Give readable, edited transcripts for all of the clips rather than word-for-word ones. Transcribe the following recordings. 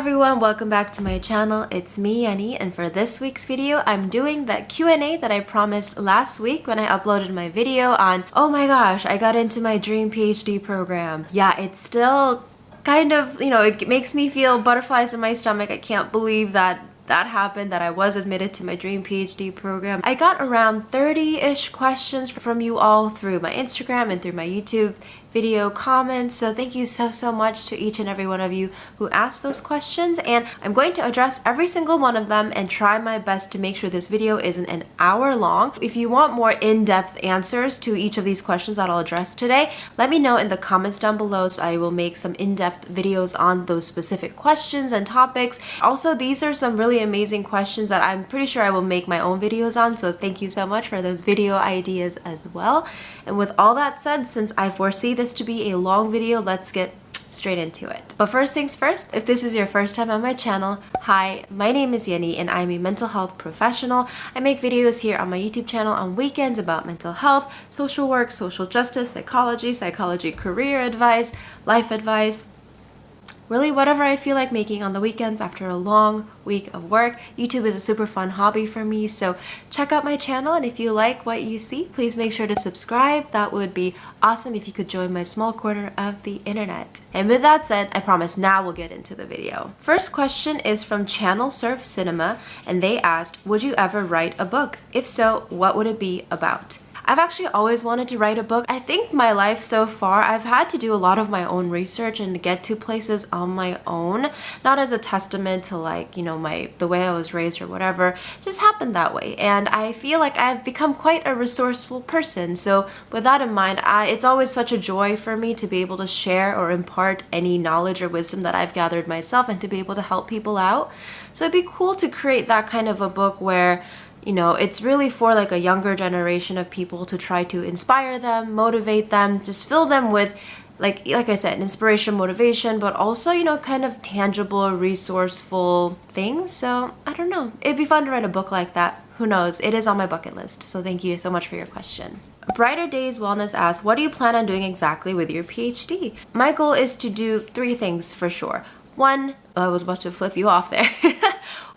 everyone, welcome back to my channel. It's me, yeonni, and for this week's video, I'm doing that Q&A that I promised last week when I uploaded my video on, oh my gosh, I got into my dream PhD program. Yeah, it's still kind of, it makes me feel butterflies in my stomach. I can't believe that happened, that I was admitted to my dream PhD program. I got around 30-ish questions from you all through my Instagram and through my YouTube video comments, so thank you so much to each and every one of you who asked those questions, and I'm going to address every single one of them and try my best to make sure this video isn't an hour long. If you want more in-depth answers to each of these questions that I'll address today, let me know in the comments down below, so I will make some in-depth videos on those specific questions and topics. Also, these are some really amazing questions that I'm pretty sure I will make my own videos on, so thank you so much for those video ideas as well. And with all that said, since I foresee this to be a long video, let's get straight into it. But first things first, if this is your first time on my channel, hi, my name is Yeonni and I'm a mental health professional. I make videos here on my YouTube channel on weekends about mental health, social work, social justice, psychology career advice, life advice, really whatever I feel like making on the weekends after a long week of work. YouTube is a super fun hobby for me, so check out my channel, and if you like what you see, please make sure to subscribe. That would be awesome if you could join my small corner of the internet. And with that said, I promise now we'll get into the video. First question is from Channel Surf Cinema, and they asked, would you ever write a book? If so, what would it be about? I've actually always wanted to write a book. I think my life so far, I've had to do a lot of my own research and get to places on my own, not as a testament to the way I was raised or whatever, just happened that way. And I feel like I've become quite a resourceful person. So with that in mind, it's always such a joy for me to be able to share or impart any knowledge or wisdom that I've gathered myself and to be able to help people out. So it'd be cool to create that kind of a book where it's really for like a younger generation of people, to try to inspire them, motivate them, just fill them with like I said, inspiration, motivation, but also, kind of tangible, resourceful things. So I don't know. It'd be fun to write a book like that. Who knows? It is on my bucket list. So thank you so much for your question. Brighter Days Wellness asks, what do you plan on doing exactly with your PhD? My goal is to do 3 things for sure. One, I was about to flip you off there.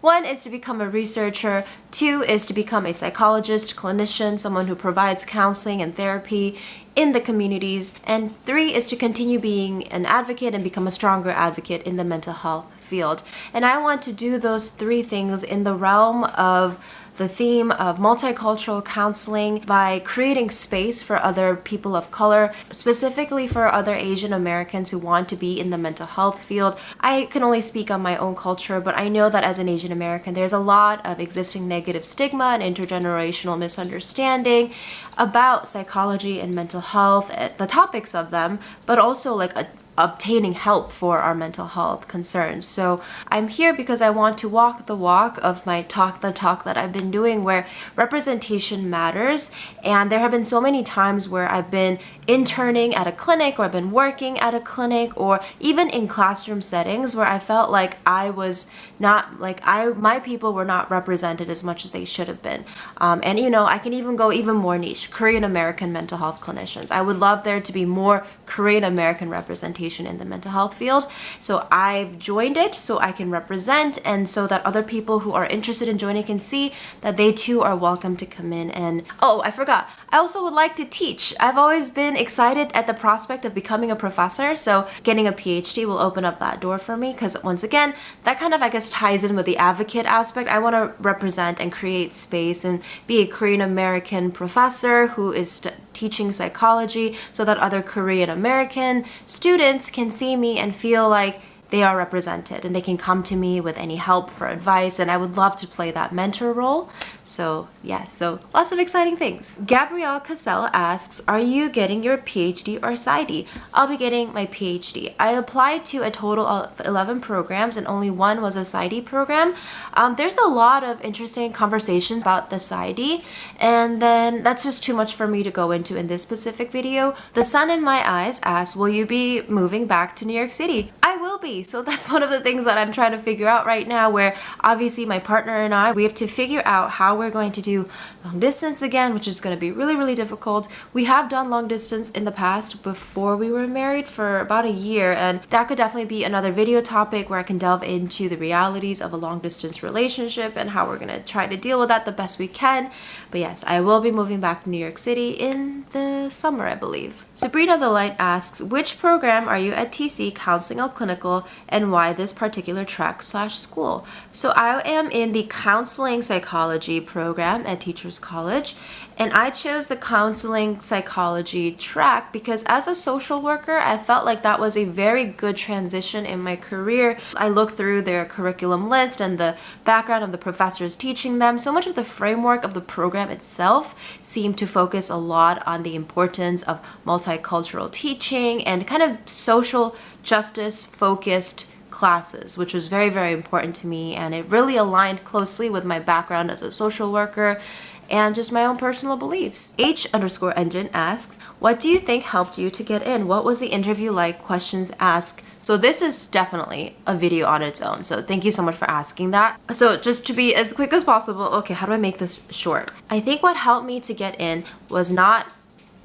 1 is to become a researcher. 2 is to become a psychologist, clinician, someone who provides counseling and therapy in the communities. And 3 is to continue being an advocate and become a stronger advocate in the mental health field. And I want to do those 3 things in the realm of the theme of multicultural counseling by creating space for other people of color, specifically for other Asian Americans who want to be in the mental health field. I can only speak on my own culture, but I know that as an Asian American, there's a lot of existing negative stigma and intergenerational misunderstanding about psychology and mental health, the topics of them, but also obtaining help for our mental health concerns. So I'm here because I want to walk the walk of my talk the talk that I've been doing, where representation matters. And there have been so many times where I've been interning at a clinic, or I've been working at a clinic, or even in classroom settings where I felt like I was not, my people were not represented as much as they should have been. And I can even go even more niche, Korean American mental health clinicians. I would love there to be more Korean American representation in the mental health field. So I've joined it so I can represent, and so that other people who are interested in joining can see that they too are welcome to come in. And oh, I forgot, I also would like to teach. I've always been excited at the prospect of becoming a professor, so getting a PhD will open up that door for me, because once again, that kind of, I guess, ties in with the advocate aspect. I want to represent and create space and be a Korean American professor who is teaching psychology, so that other Korean American students can see me and feel like they are represented and they can come to me with any help for advice, and I would love to play that mentor role. So yes, so lots of exciting things. Gabrielle Cassell asks, are you getting your PhD or PsyD? I'll be getting my PhD. I applied to a total of 11 programs and only 1 was a PsyD program. There's a lot of interesting conversations about the PsyD, and then that's just too much for me to go into in this specific video. The Sun in My Eyes asks, will you be moving back to New York City? I will be. So that's one of the things that I'm trying to figure out right now, where obviously my partner and I, we have to figure out how we're going to do do long distance again, which is going to be really, really difficult. We have done long distance in the past before we were married for about a year, and that could definitely be another video topic where I can delve into the realities of a long distance relationship and how we're going to try to deal with that the best we can. But yes, I will be moving back to New York City in the summer, I believe. Sabrina the Light asks, which program are you at TC, counseling or clinical, and why this particular track/school? So I am in the counseling psychology program at Teachers College, and I chose the counseling psychology track because as a social worker, I felt like that was a very good transition in my career. I looked through their curriculum list and the background of the professors teaching them. So much of the framework of the program itself seemed to focus a lot on the importance of multicultural teaching and kind of social justice focused classes, which was very, very important to me, and it really aligned closely with my background as a social worker and just my own personal beliefs. H_engine asks, what do you think helped you to get in? What was the interview like? Questions asked. So this is definitely a video on its own, so thank you so much for asking that. So just to be as quick as possible, okay, how do I make this short? I think what helped me to get in was not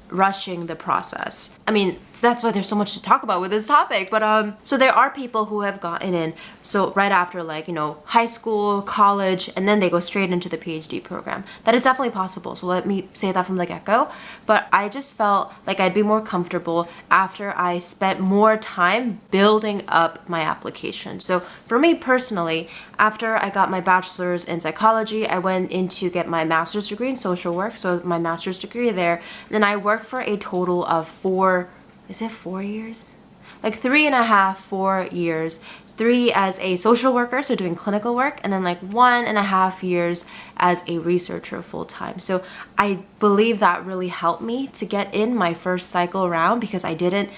rushing the process. I mean, that's why there's so much to talk about with this topic, but so there are people who have gotten in so right after, like, you know, high school, college, and then they go straight into the PhD program. That is definitely possible, so let me say that from the get-go. But I just felt like I'd be more comfortable after I spent more time building up my application. So for me personally, after I got my bachelor's in psychology, I went in to get my master's degree in social work, so my master's degree there. Then I worked for a total of 4 years? Like 3.5, 4 years. 3 as a social worker, so doing clinical work, and then like 1.5 years as a researcher full-time. So I believe that really helped me to get in my first cycle round because I didn't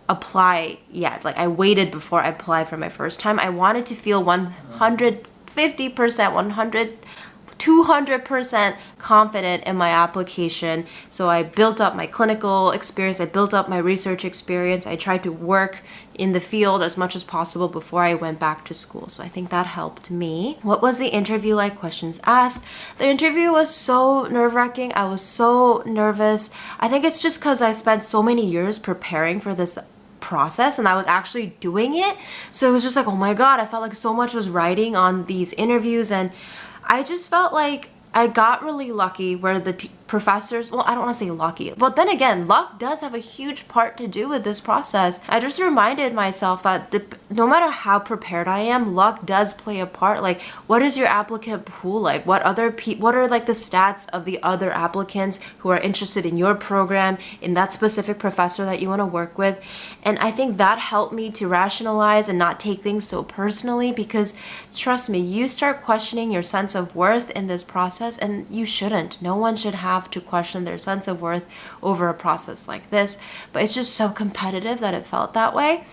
apply yet. Like I waited before I applied for my first time. I wanted to feel 150%, 200% confident in my application. So I built up my clinical experience, I built up my research experience, I tried to work in the field as much as possible before I went back to school. So I think that helped me. What was the interview like? Questions asked. The interview was so nerve-wracking. I was so nervous. I think it's just because I spent so many years preparing for this process and I was actually doing it. So it was just like, oh my God, I felt like so much was riding on these interviews, and I just felt like I got really lucky where the professors, well, I don't want to say lucky, but then again, luck does have a huge part to do with this process. I just reminded myself that no matter how prepared I am, luck does play a part. Like, what is your applicant pool like? What are like the stats of the other applicants who are interested in your program, in that specific professor that you want to work with? And I think that helped me to rationalize and not take things so personally, because trust me, you start questioning your sense of worth in this process, and you shouldn't. No one should have to question their sense of worth over a process like this, but it's just so competitive that it felt that way.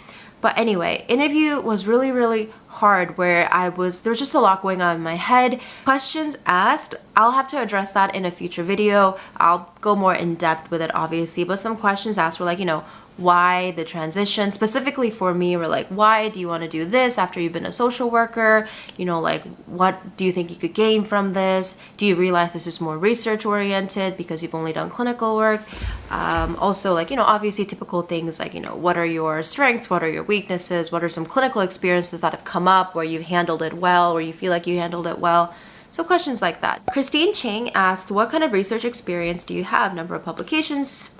But anyway, interview was really, really hard where there's just a lot going on in my head. Questions asked, I'll have to address that in a future video. I'll go more in depth with it, obviously, but some questions asked were like, you know, why the transition? Specifically for me, were like, why do you want to do this after you've been a social worker? You know, like, what do you think you could gain from this? Do you realize this is more research oriented because you've only done clinical work? Also, like, you know, obviously typical things like, you know, what are your strengths? What are your weaknesses? What are some clinical experiences that have come up where you've handled it well, or you feel like you handled it well? So questions like that. Christine Chang asked, what kind of research experience do you have? Number of publications,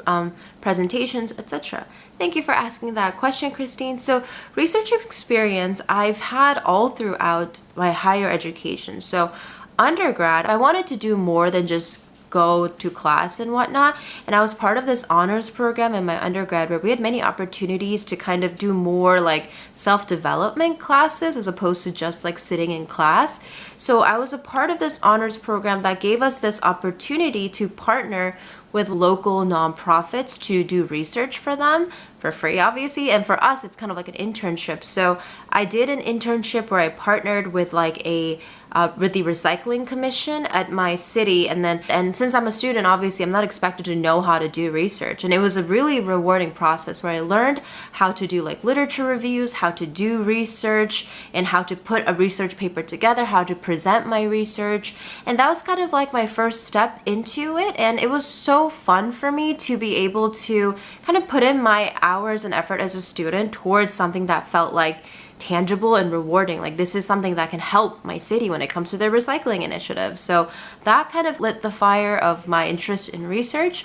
presentations, etc. Thank you for asking that question, Christine. So research experience I've had all throughout my higher education. So undergrad, I wanted to do more than just go to class and whatnot, and I was part of this honors program in my undergrad where we had many opportunities to kind of do more like self-development classes as opposed to just like sitting in class. So I was a part of this honors program that gave us this opportunity to partner with local nonprofits to do research for them for free, obviously. And for us, it's kind of like an internship. So I did an internship where I partnered with like a with the recycling commission at my city. And since I'm a student, obviously I'm not expected to know how to do research. And it was a really rewarding process where I learned how to do like literature reviews, how to do research, and how to put a research paper together, how to present my research. And that was kind of like my first step into it. And it was so fun for me to be able to kind of put in my hours and effort as a student towards something that felt like tangible and rewarding. Like, this is something that can help my city when it comes to their recycling initiative. So that kind of lit the fire of my interest in research.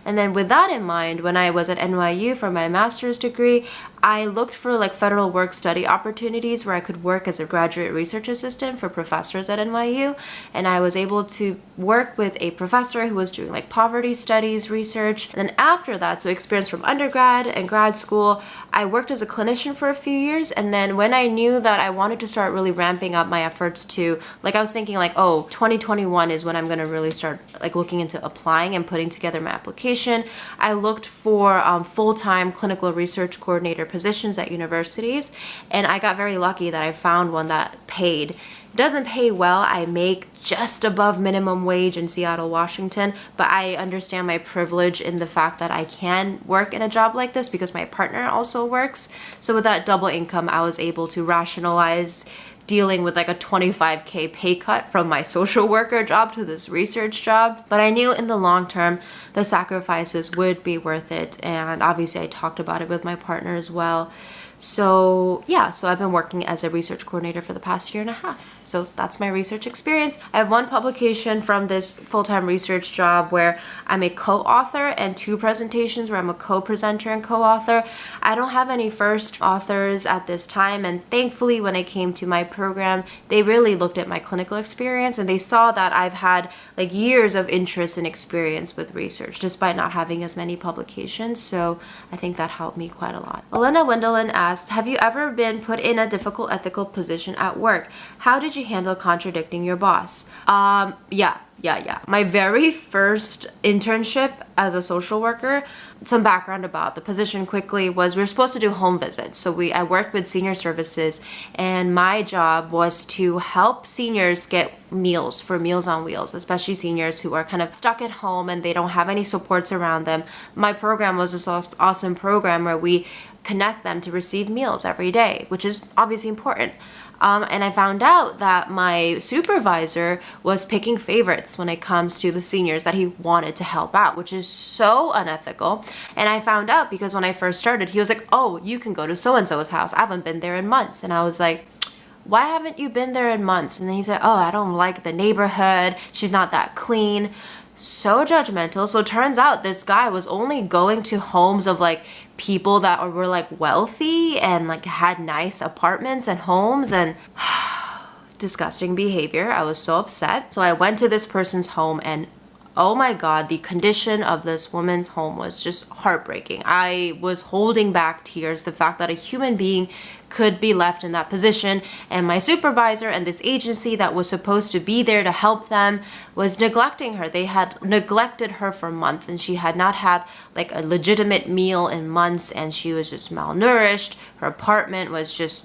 And then with that in mind, when I was at NYU for my master's degree, I looked for like federal work study opportunities where I could work as a graduate research assistant for professors at NYU. And I was able to work with a professor who was doing like poverty studies research. And then after that, so experience from undergrad and grad school, I worked as a clinician for a few years. And then when I knew that I wanted to start really ramping up my efforts to, like, I was thinking like, oh, 2021 is when I'm going to really start like looking into applying and putting together my application. I looked for full-time clinical research coordinator positions at universities, and I got very lucky that I found one that paid. It doesn't pay well. I make just above minimum wage in Seattle, Washington, but I understand my privilege in the fact that I can work in a job like this because my partner also works. So with that double income, I was able to rationalize dealing with like a 25K pay cut from my social worker job to this research job. But I knew in the long term, the sacrifices would be worth it. And obviously I talked about it with my partner as well. So yeah, so I've been working as a research coordinator for the past year and a half. So that's my research experience. I have one publication from this full-time research job where I'm a co-author, and 2 presentations where I'm a co-presenter and co-author. I don't have any first authors at this time, and thankfully when it came to my program, they really looked at my clinical experience and they saw that I've had like years of interest and experience with research despite not having as many publications. So I think that helped me quite a lot. Elena Wendelin asked, have you ever been put in a difficult ethical position at work? How did you handle contradicting your boss? Yeah. My very first internship as a social worker, some background about the position quickly was we were supposed to do home visits. So I worked with senior services, and my job was to help seniors get meals for Meals on Wheels, especially seniors who are kind of stuck at home and they don't have any supports around them. My program was this awesome program where we connect them to receive meals every day, which is obviously important. And I found out that my supervisor was picking favorites when it comes to the seniors that he wanted to help out, which is so unethical. And I found out because when I first started, he was like, oh, you can go to so-and-so's house. I haven't been there in months. And I was like, why haven't you been there in months? And then he said, oh, I don't like the neighborhood. She's not that clean. So judgmental. So it turns out this guy was only going to homes of like people that were like wealthy and like had nice apartments and homes, and disgusting behavior. I was so upset. So I went to this person's home, and oh my God, the condition of this woman's home was just heartbreaking. I was holding back tears. The fact that a human being could be left in that position, and my supervisor and this agency that was supposed to be there to help them was neglecting her. They had neglected her for months, and she had not had like a legitimate meal in months, and she was just malnourished. Her apartment was just...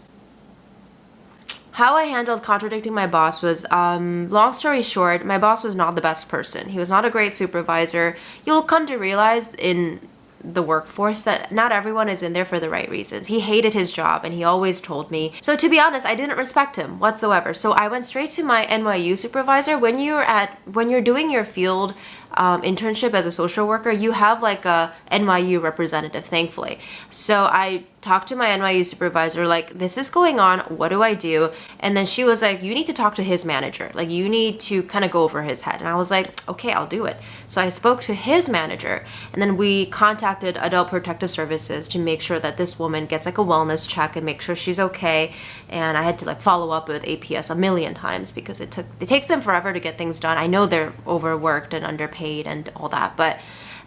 How I handled contradicting my boss was, long story short, my boss was not the best person. He was not a great supervisor. You'll come to realize in the workforce that not everyone is in there for the right reasons. He hated his job, and he always told me. So to be honest, I didn't respect him whatsoever. So I went straight to my NYU supervisor. When you're doing your field internship as a social worker, you have like a NYU representative, thankfully. So I talked to my NYU supervisor, like, this is going on, what do I do? And then she was like, you need to talk to his manager. Like, you need to kind of go over his head. And I was like, okay, I'll do it. So I spoke to his manager, and then we contacted Adult Protective Services to make sure that this woman gets like a wellness check and make sure she's okay. And I had to like follow up with APS a million times because it takes them forever to get things done. I know they're overworked and underpaid and all that,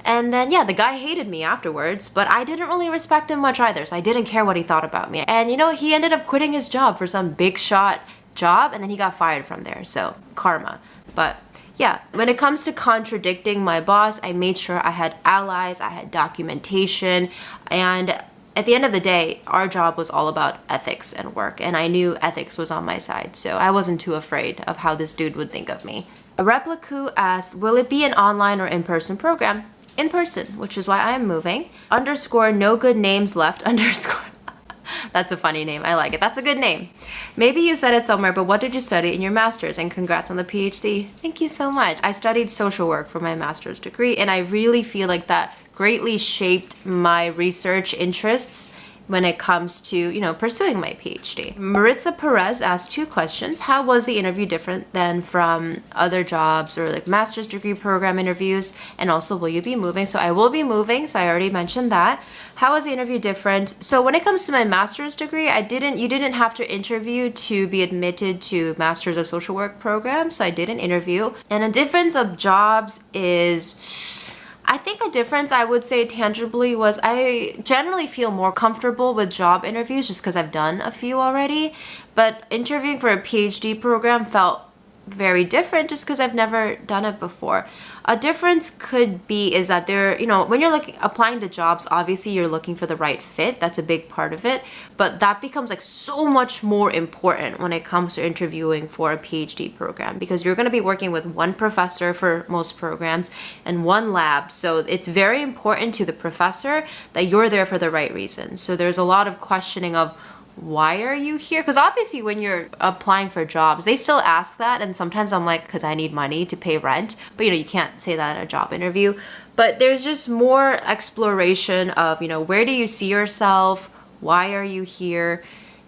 and then, yeah, the guy hated me afterwards, but I didn't really respect him much either, so I didn't care what he thought about me. And, you know, he ended up quitting his job for some big shot job, and then he got fired from there, so karma. But, yeah, when it comes to contradicting my boss, I made sure I had allies, I had documentation, and at the end of the day, our job was all about ethics and work, and I knew ethics was on my side, so I wasn't too afraid of how this dude would think of me. A Repliku asks, will it be an online or in-person program? In person, which is why I am moving. Underscore no good names left underscore. That's a funny name. I like it. That's a good name. Maybe you said it somewhere, but what did you study in your master's? And congrats on the PhD. Thank you so much. I studied social work for my master's degree, and I really feel like that greatly shaped my research interests when it comes to, you know, pursuing my PhD. Maritza Perez asked 2 questions. How was the interview different than from other jobs or like master's degree program interviews? And also, will you be moving? So I will be moving, so I already mentioned that. How was the interview different? So when it comes to my master's degree, you didn't have to interview to be admitted to Masters of Social Work program, so I did an interview. And a difference of jobs is, I think a difference I would say tangibly was I generally feel more comfortable with job interviews just because I've done a few already, but interviewing for a PhD program felt very different just because I've never done it before. A difference could be is that when you're applying to jobs, obviously you're looking for the right fit. That's a big part of it, but that becomes like so much more important when it comes to interviewing for a PhD program because you're going to be working with one professor for most programs and one lab. So it's very important to the professor that you're there for the right reason. So there's a lot of questioning of, why are you here? Because obviously when you're applying for jobs, they still ask that, and sometimes I'm like, because I need money to pay rent, but you can't say that at a job interview. But there's just more exploration of, where do you see yourself? Why are you here?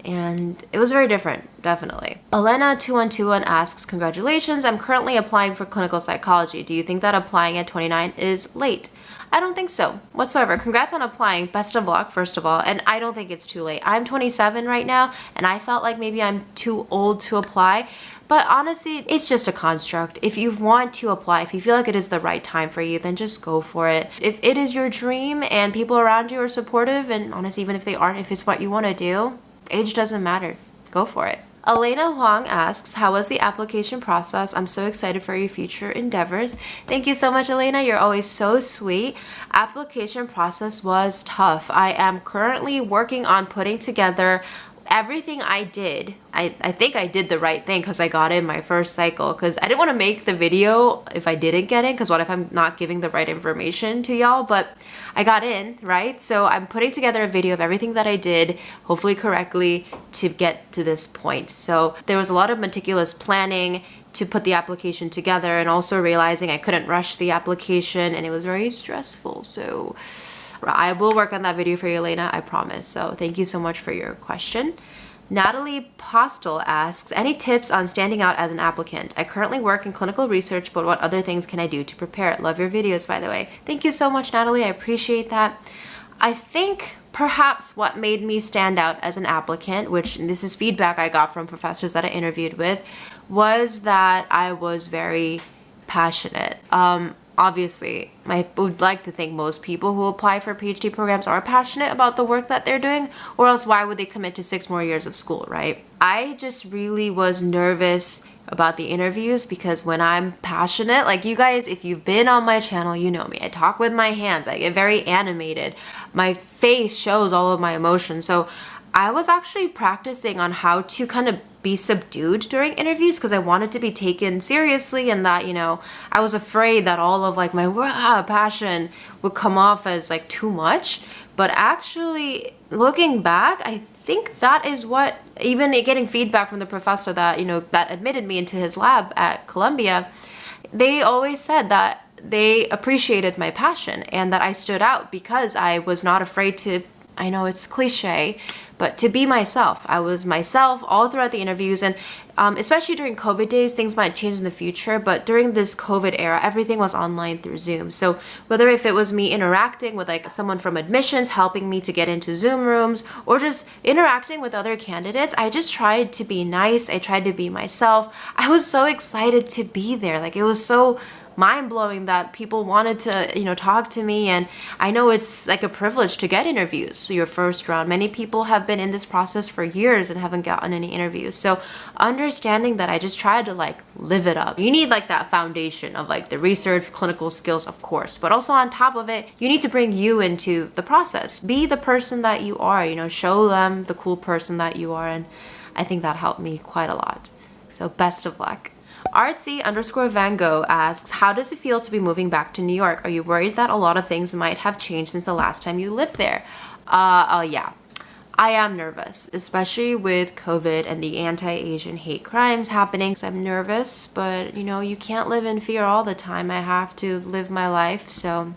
And it was very different, definitely. Elena2121 asks, congratulations, I'm currently applying for clinical psychology. Do you think that applying at 29 is late? I don't think so whatsoever. Congrats on applying. Best of luck, first of all. And I don't think it's too late. I'm 27 right now, and I felt like maybe I'm too old to apply. But honestly, it's just a construct. If you want to apply, if you feel like it is the right time for you, then just go for it. If it is your dream and people around you are supportive, and honestly, even if they aren't, if it's what you want to do, age doesn't matter. Go for it. Elena Huang asks, how was the application process? I'm so excited for your future endeavors. Thank you so much, Elena. You're always so sweet. Application process was tough. I am currently working on putting together everything I did. I think I did the right thing because I got in my first cycle, because I didn't want to make the video if I didn't get in, because what if I'm not giving the right information to y'all? But I got in, right? So I'm putting together a video of everything that I did, hopefully correctly, to get to this point. So there was a lot of meticulous planning to put the application together, and also realizing I couldn't rush the application, and it was very stressful. So I will work on that video for you, Elena, I promise. So thank you so much for your question. Natalie Postel asks, any tips on standing out as an applicant? I currently work in clinical research, but what other things can I do to prepare? Love your videos, by the way. Thank you so much, Natalie. I appreciate that. I think perhaps what made me stand out as an applicant, which this is feedback I got from professors that I interviewed with, was that I was very passionate. Obviously, I would like to think most people who apply for PhD programs are passionate about the work that they're doing, or else why would they commit to 6 more years of school, right? I just really was nervous about the interviews because when I'm passionate, like you guys, if you've been on my channel, you know me. I talk with my hands. I get very animated. My face shows all of my emotions. So I was actually practicing on how to kind of be subdued during interviews because I wanted to be taken seriously, and that, I was afraid that all of like my passion would come off as like too much. But actually, looking back, I think that is what, even getting feedback from the professor that, that admitted me into his lab at Columbia, they always said that they appreciated my passion and that I stood out because I was not afraid to, I know it's cliche, but to be myself. I was myself all throughout the interviews, and especially during COVID days, things might change in the future, but during this COVID era, everything was online through Zoom. So whether if it was me interacting with like someone from admissions helping me to get into Zoom rooms, or just interacting with other candidates, I just tried to be nice. I tried to be myself. I was so excited to be there. Like, it was so mind-blowing that people wanted to, talk to me. And I know it's like a privilege to get interviews for your first round. Many people have been in this process for years and haven't gotten any interviews. So understanding that, I just tried to like live it up. You need like that foundation of like the research, clinical skills, of course, but also on top of it, you need to bring you into the process. Be the person that you are, show them the cool person that you are. And I think that helped me quite a lot. So best of luck. Artsy_Van Gogh asks, how does it feel to be moving back to New York? Are you worried that a lot of things might have changed since the last time you lived there? Yeah. I am nervous, especially with COVID and the anti-Asian hate crimes happening. I'm nervous, but you can't live in fear all the time. I have to live my life. So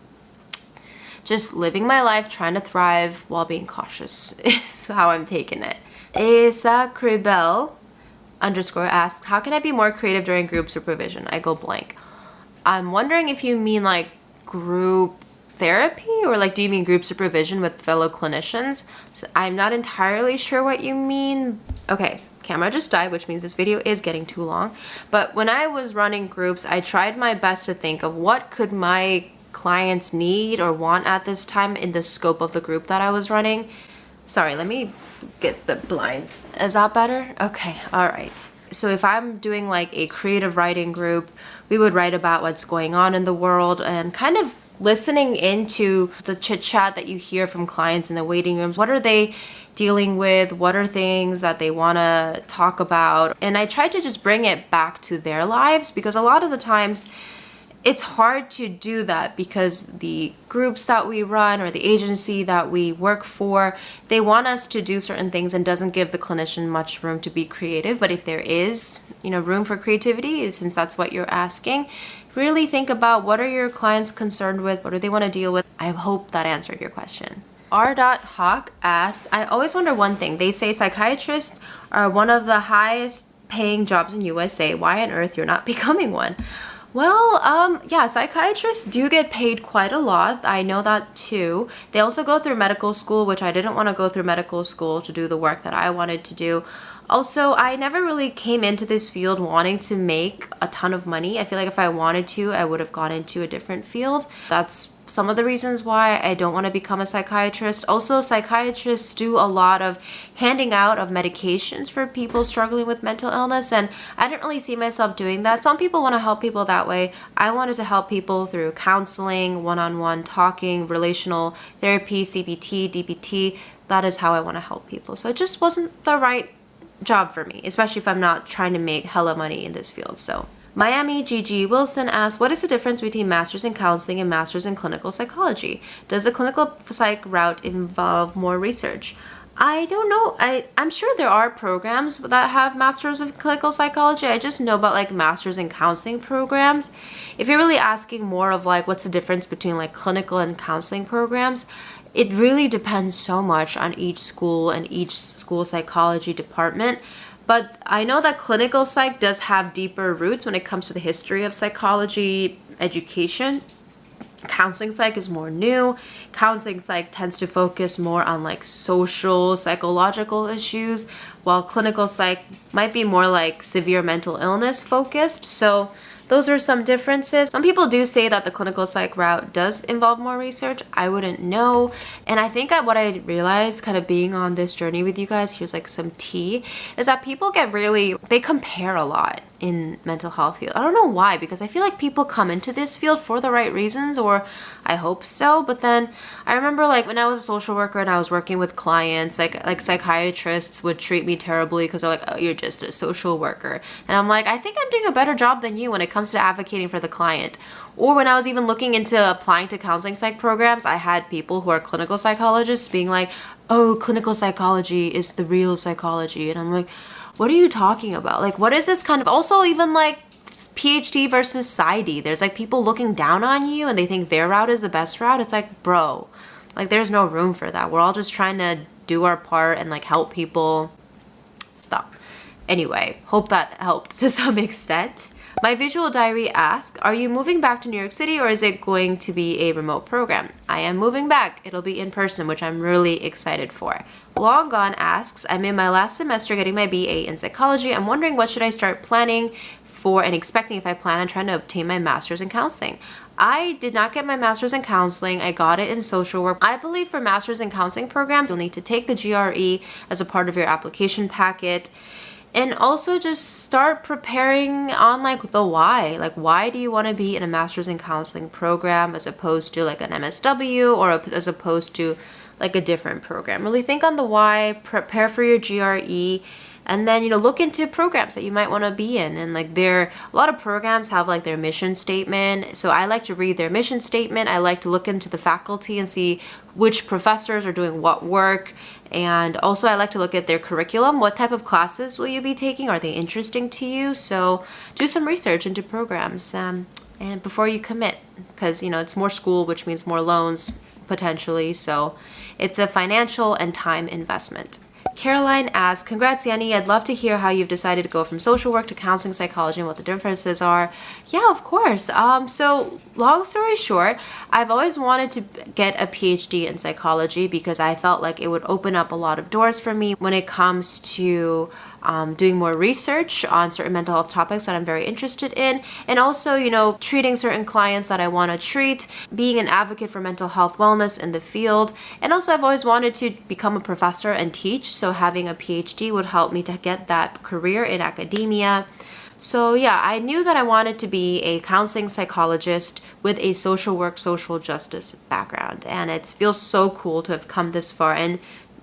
just living my life, trying to thrive while being cautious is how I'm taking it. Asa Cribel _ asks, how can I be more creative during group supervision? I go blank. I'm wondering if you mean like group therapy, or like do you mean group supervision with fellow clinicians? So I'm not entirely sure what you mean. Okay, camera just died, which means this video is getting too long. But when I was running groups, I tried my best to think of what could my clients need or want at this time in the scope of the group that I was running. Sorry, let me get the blind. Is that better? Okay, all right. So if I'm doing like a creative writing group, we would write about what's going on in the world and kind of listening into the chit chat that you hear from clients in the waiting rooms. What are they dealing with? What are things that they want to talk about? And I try to just bring it back to their lives, because a lot of the times it's hard to do that because the groups that we run or the agency that we work for, they want us to do certain things and doesn't give the clinician much room to be creative. But if there is, room for creativity, since that's what you're asking, really think about what are your clients concerned with? What do they want to deal with? I hope that answered your question. R.Hawk asked, I always wonder one thing. They say psychiatrists are one of the highest paying jobs in USA. Why on earth you're not becoming one? Well, yeah, psychiatrists do get paid quite a lot. I know that too. They also go through medical school, which I didn't want to go through medical school to do the work that I wanted to do. Also, I never really came into this field wanting to make a ton of money. I feel like if I wanted to, I would have gone into a different field. That's some of the reasons why I don't want to become a psychiatrist. Also, psychiatrists do a lot of handing out of medications for people struggling with mental illness, and I didn't really see myself doing that. Some people want to help people that way. I wanted to help people through counseling, one-on-one talking, relational therapy, CBT, DBT. That is how I want to help people. So it just wasn't the right job for me, especially if I'm not trying to make hella money in this field. So Miami GG Wilson asks, what is the difference between master's in counseling and master's in clinical psychology? Does the clinical psych route involve more research? I don't know. I'm sure there are programs that have masters of clinical psychology. I just know about like masters in counseling programs. If you're really asking more of like what's the difference between like clinical and counseling programs, it really depends so much on each school and each school psychology department. But I know that clinical psych does have deeper roots when it comes to the history of psychology education. Counseling psych is more new. Counseling psych tends to focus more on like social, psychological issues, while clinical psych might be more like severe mental illness focused. So those are some differences. Some people do say that the clinical psych route does involve more research. I wouldn't know. And I think that what I realized kind of being on this journey with you guys, here's like some tea, is that people they compare a lot in mental health field. I don't know why, because I feel like people come into this field for the right reasons, or I hope so. But then I remember like when I was a social worker and I was working with clients, like psychiatrists would treat me terribly because they're like, oh, you're just a social worker. And I'm like, I think I'm doing a better job than you when it comes to advocating for the client. Or when I was even looking into applying to counseling psych programs, I had people who are clinical psychologists being like, oh, clinical psychology is the real psychology. And I'm like, what are you talking about? Like, what is this kind of, also even like PhD versus PsyD. There's like people looking down on you and they think their route is the best route. It's like, bro, like there's no room for that. We're all just trying to do our part and like help people. Stop. Anyway, hope that helped to some extent. My visual diary asks, are you moving back to New York City or is it going to be a remote program? I am moving back. It'll be in person, which I'm really excited for. Long Gone asks, I'm in my last semester getting my BA in psychology. I'm wondering what should I start planning for and expecting if I plan on trying to obtain my master's in counseling. I did not get my master's in counseling. I got it in social work. I believe for master's in counseling programs, you'll need to take the GRE as a part of your application packet. And also just start preparing on like the why. Like, why do you want to be in a master's in counseling program as opposed to like an MSW or as opposed to like a different program? Really think on the why, prepare for your GRE, and then, look into programs that you might want to be in. And like a lot of programs have like their mission statement. So I like to read their mission statement. I like to look into the faculty and see which professors are doing what work. And also I like to look at their curriculum. What type of classes will you be taking? Are they interesting to you? So do some research into programs and before you commit, because, it's more school, which means more loans potentially. So it's a financial and time investment. Caroline asks, congrats, Yeonni. I'd love to hear how you've decided to go from social work to counseling psychology and what the differences are. Yeah, of course. So long story short, I've always wanted to get a PhD in psychology because I felt like it would open up a lot of doors for me when it comes to doing more research on certain mental health topics that I'm very interested in, and also, treating certain clients that I want to treat, being an advocate for mental health wellness in the field. And also I've always wanted to become a professor and teach, so having a PhD would help me to get that career in academia. So yeah, I knew that I wanted to be a counseling psychologist with a social work, social justice background, and it feels so cool to have come this far and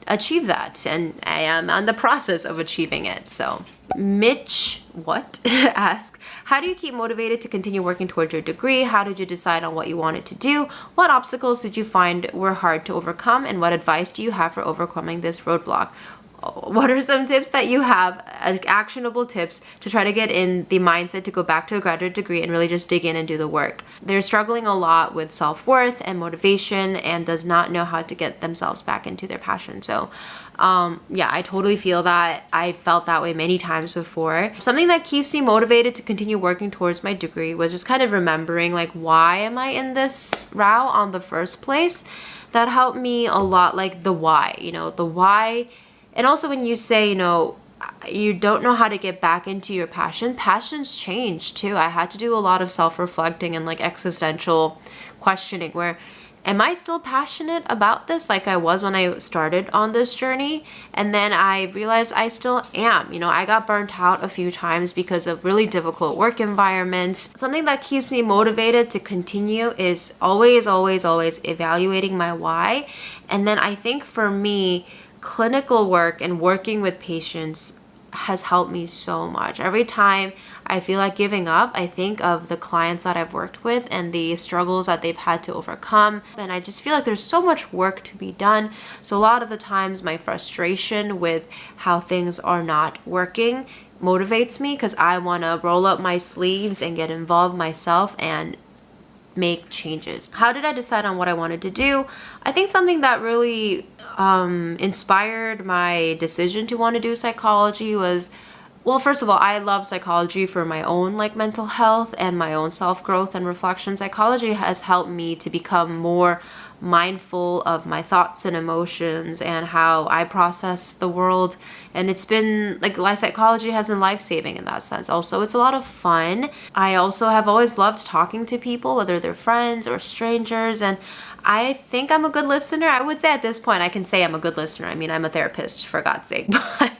achieve that, and I am on the process of achieving it. So Mitch asks, how do you keep motivated to continue working towards your degree? How did you decide on what you wanted to do? What obstacles did you find were hard to overcome, and what advice do you have for overcoming this roadblock? What are some tips that you have, actionable tips to try to get in the mindset to go back to a graduate degree and really just dig in and do the work? They're struggling a lot with self-worth and motivation and does not know how to get themselves back into their passion. So yeah, I totally feel that. I felt that way many times before. Something that keeps me motivated to continue working towards my degree was just kind of remembering, like, why am I in this route on the first place? That helped me a lot, like the why, the why. And also when you say, you don't know how to get back into your passions change too. I had to do a lot of self-reflecting and like existential questioning where, am I still passionate about this like I was when I started on this journey? And then I realized I still am. I got burnt out a few times because of really difficult work environments. Something that keeps me motivated to continue is always, always, always evaluating my why. And then I think for me, clinical work and working with patients has helped me so much. Every time I feel like giving up, I think of the clients that I've worked with and the struggles that they've had to overcome. And I just feel like there's so much work to be done. So a lot of the times my frustration with how things are not working motivates me because I want to roll up my sleeves and get involved myself and make changes. How did I decide on what I wanted to do? I think something that really inspired my decision to want to do psychology was, well, first of all, I love psychology for my own like mental health and my own self-growth and reflection. Psychology has helped me to become more mindful of my thoughts and emotions and how I process the world. And it's been like life psychology has been life-saving in that sense. Also, it's a lot of fun. I also have always loved talking to people, whether they're friends or strangers, and I think I'm a good listener. I would say at this point I can say I'm a good listener. I mean, I'm a therapist, for God's sake, but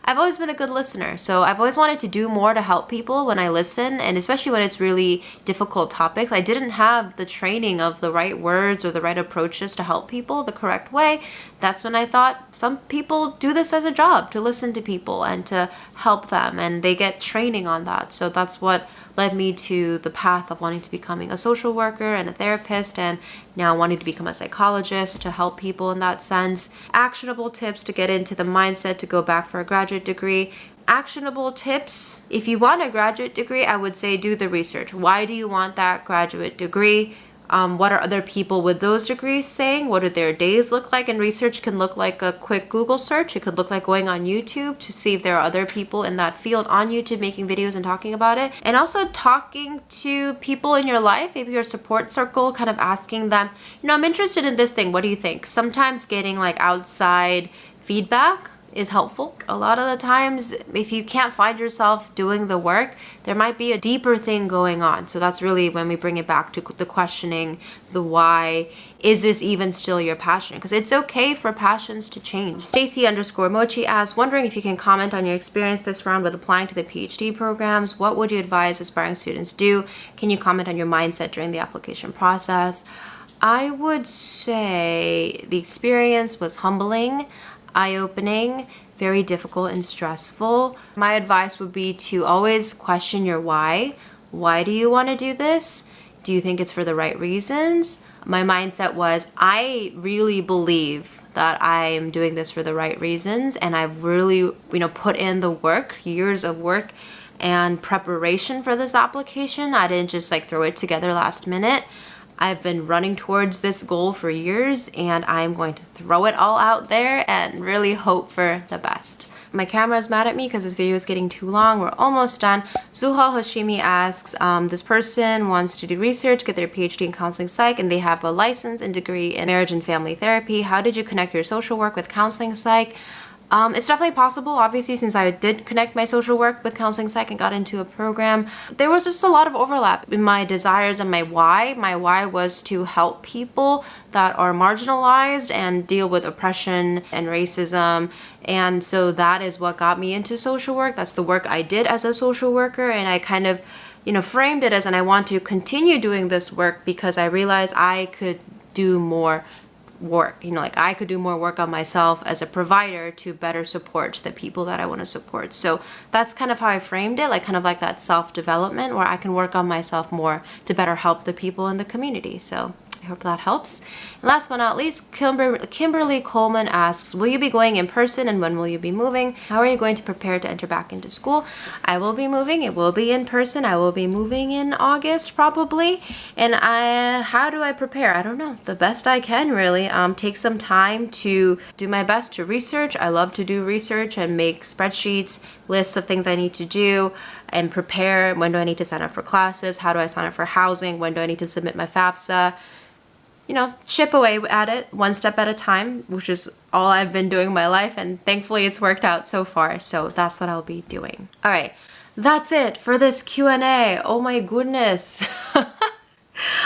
I've always been a good listener. So I've always wanted to do more to help people when I listen, and especially when it's really difficult topics. I didn't have the training of the right words or the right approaches to help people the correct way. That's when I thought some people do this as a job, to listen to people and to help them, and they get training on that. So that's what led me to the path of wanting to becoming a social worker and a therapist, and now wanting to become a psychologist to help people in that sense. Actionable tips to get into the mindset to go back for a graduate degree. Actionable tips: if you want a graduate degree, I would say do the research. Why do you want that graduate degree? What are other people with those degrees saying? What do their days look like? And research can look like a quick Google search. It could look like going on YouTube to see if there are other people in that field on YouTube making videos and talking about it. And also talking to people in your life, maybe your support circle, kind of asking them, I'm interested in this thing. What do you think? Sometimes getting like outside feedback is helpful. A lot of the times, if you can't find yourself doing the work, there might be a deeper thing going on. So that's really when we bring it back to the questioning, the why. Is this even still your passion? Because it's okay for passions to change. Stacy_mochi asks, wondering if you can comment on your experience this round with applying to the PhD programs. What would you advise aspiring students do? Can you comment on your mindset during the application process? I would say the experience was humbling, eye-opening, very difficult and stressful. My advice would be to always question your why. Why do you want to do this? Do you think it's for the right reasons? My mindset was, I really believe that I am doing this for the right reasons, and I've really, put in the work, years of work and preparation for this application. I didn't just throw it together last minute. I've been running towards this goal for years, and I'm going to throw it all out there and really hope for the best. My camera is mad at me because this video is getting too long. We're almost done. Zuhal Hashimi asks, this person wants to do research, get their PhD in counseling psych, and they have a license and degree in marriage and family therapy. How did you connect your social work with counseling psych? It's definitely possible, obviously, since I did connect my social work with counseling psych and got into a program. There was just a lot of overlap in my desires and my why. My why was to help people that are marginalized and deal with oppression and racism. And so that is what got me into social work. That's the work I did as a social worker. And I kind of, framed it as, and I want to continue doing this work because I realized I could do more work. I could do more work on myself as a provider to better support the people that I want to support. So that's kind of how I framed it, kind of like that self-development where I can work on myself more to better help the people in the community. So I hope that helps. And last but not least, Kimberly Coleman asks, will you be going in person and when will you be moving? How are you going to prepare to enter back into school? I will be moving. It will be in person. I will be moving in August probably. And how do I prepare? I don't know. The best I can really. Take some time to do my best to research. I love to do research and make spreadsheets, lists of things I need to do and prepare. When do I need to sign up for classes? How do I sign up for housing? When do I need to submit my FAFSA? Chip away at it one step at a time, which is all I've been doing my life, and thankfully it's worked out so far. So that's what I'll be doing. All right, that's it for this Q&A. Oh my goodness.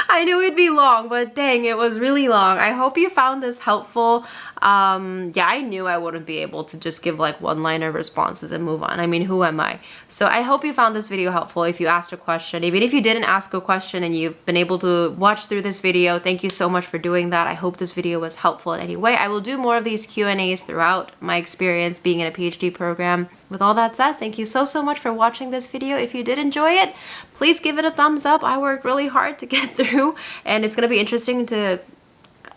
I knew it'd be long, but dang, it was really long. I hope you found this helpful. Yeah, I knew I wouldn't be able to just give one-liner responses and move on. I mean, who am I? So I hope you found this video helpful. If you asked a question, even if you didn't ask a question and you've been able to watch through this video, thank you so much for doing that. I hope this video was helpful in any way. I will do more of these Q&As throughout my experience being in a PhD program. With all that said, thank you so much for watching this video. If you did enjoy it, please give it a thumbs up. I worked really hard to get through, and it's going to be interesting to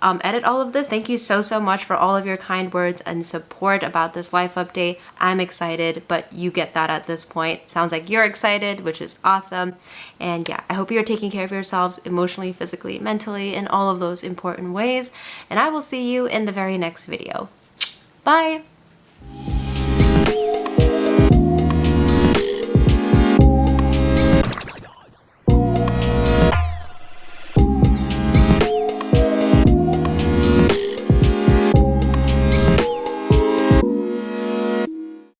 edit all of this. Thank you so much for all of your kind words and support about this life update. I'm excited, but you get that at this point. Sounds like you're excited, which is awesome. And yeah, I hope you're taking care of yourselves emotionally, physically, mentally, in all of those important ways. And I will see you in the very next video. Bye!